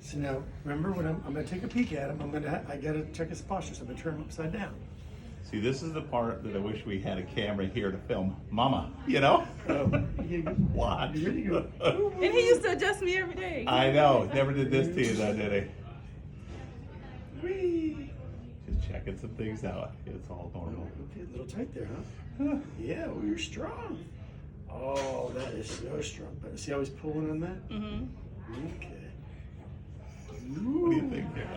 So now, remember when I'm going to take a peek at him, I got to check his posture, so I'm going to turn him upside down. See, this is the part that I wish we had a camera here to film Mama, you know? Watch. And he used to adjust me every day. I know. Never did this to you though, did he? Whee! Just checking some things out. It's all normal. Okay, a little tight there, huh? Yeah, well, you're strong. Oh, that is so strong. But see how he's pulling on that? Mm-hmm. Okay. What do you think there?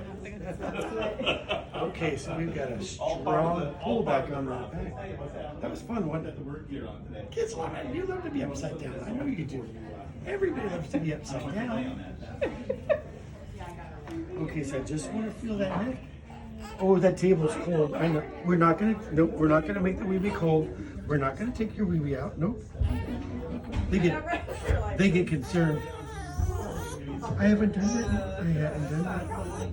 Okay, so we've got a strong pullback on that back. That was fun, wasn't it? Kids love it. You love to be upside down. I know you do. Everybody loves to be upside down. Okay, so I just want to feel that neck. Oh, that table's cold. I know. We're not gonna make the weebie cold. We're not gonna take your weebie out. Nope. They get concerned. I haven't done it. I haven't done it.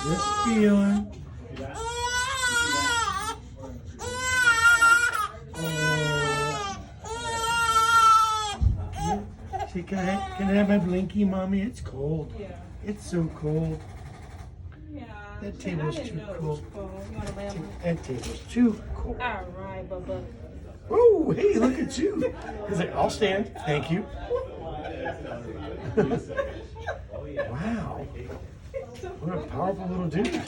Just feeling. See, can I have my blinky, Mommy? It's cold. Yeah. It's so cold. Yeah. That table's too cold. You want to lay on? That table's too cold. All right, Bubba. Oh, hey, look at you. He's like, I'll stand. Thank you. Wow. What a powerful little dude. Isn't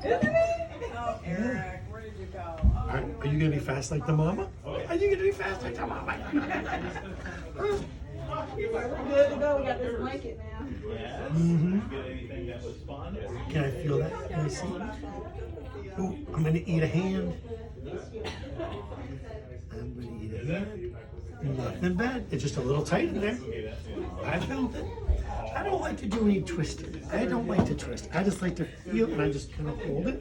he? Oh, Eric, where did you go? Oh, Are you going to be fast like the mama? Are you going to be fast like the mama? we're good to go. We got this blanket now. Mm-hmm. Can I feel that? Can I see? Oh, I'm going to eat a hand. I'm going to eat a hand. Nothing bad. It's just a little tight in there. I felt it. I don't like to do any twisting. I don't like to twist. I just like to feel and I just kind of hold it.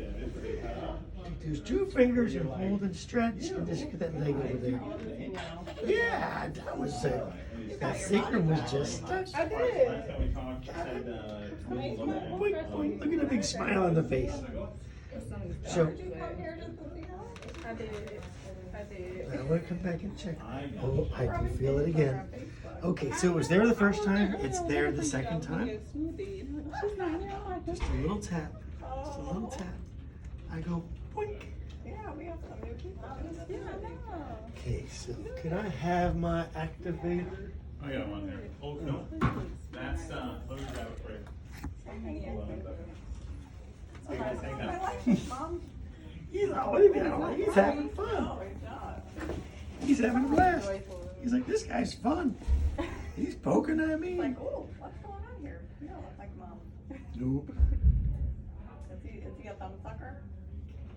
Take those two fingers and hold and stretch and just get that leg over there. Yeah, that was that sacrum was just stuck. I did. Boink, boink. Look at the big smile on the face. So, I did. I want to come back and check. Oh, I can feel it again. Okay, so it was there the first time. It's there the second time. Just a little tap. Just a little tap. I go boink. Yeah, we have some new people. Yeah, I know. Okay, so can I have my activator? I got one there. Oh, no. That's, let me grab it for you. Mom. He's he's having fun. He's having a blast. He's like, this guy's fun. He's poking at me. Like, oh, what's going on here? You don't look like Mom. Nope. Is he a thumb sucker?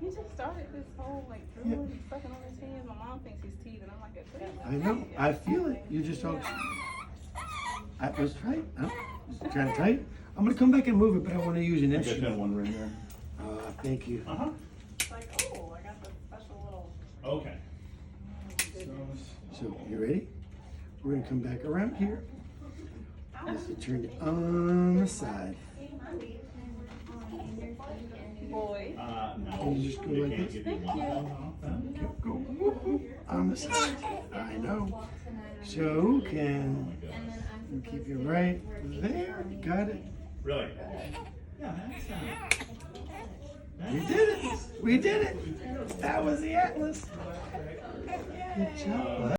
He just started this whole like drooling and sucking on his hands. My mom thinks he's teething. I'm like, I know. I feel it. You just don't. That was tight. Huh? It's kind of tight. I'm gonna come back and move it, but I want to use an I got that instrument. one right there. Thank you. Uh-huh. It's like, oh, I got the special little. Okay. So you ready? We're gonna come back around here. Just turn it on the side. Boy. No. And you just go like this. Thank you. Go whoop, on the side. I know. So can you keep it right there? Got it. Really? We did it. We did it. That was the Atlas. Good job.